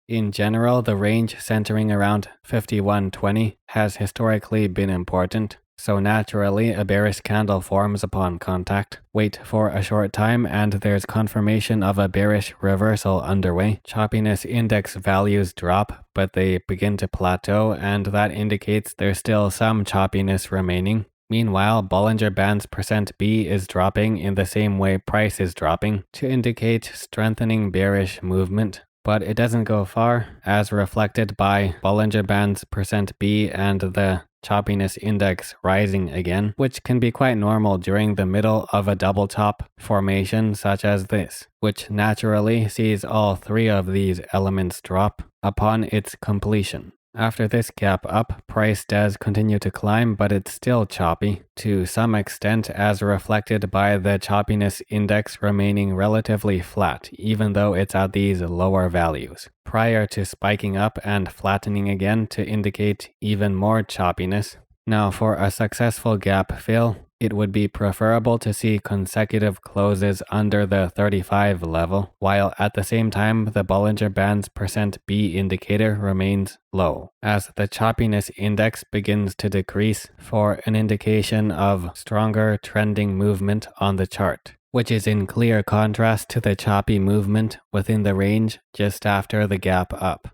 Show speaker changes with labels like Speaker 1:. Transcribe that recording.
Speaker 1: In general, the range centering around 51.20 has historically been important, so naturally a bearish candle forms upon contact. Wait for a short time and there's confirmation of a bearish reversal underway. Choppiness index values drop, but they begin to plateau, and that indicates there's still some choppiness remaining. Meanwhile, Bollinger Band's %B is dropping in the same way price is dropping, to indicate strengthening bearish movement. But it doesn't go far, as reflected by Bollinger Band's %B and the Choppiness Index rising again, which can be quite normal during the middle of a double top formation such as this, which naturally sees all three of these elements drop upon its completion. After this gap up, price does continue to climb, but it's still choppy, to some extent as reflected by the choppiness index remaining relatively flat, even though it's at these lower values, prior to spiking up and flattening again to indicate even more choppiness. Now for a successful gap fill, it would be preferable to see consecutive closes under the 35 level, while at the same time the Bollinger Band's %B indicator remains low, as the choppiness index begins to decrease for an indication of stronger trending movement on the chart, which is in clear contrast to the choppy movement within the range just after the gap up.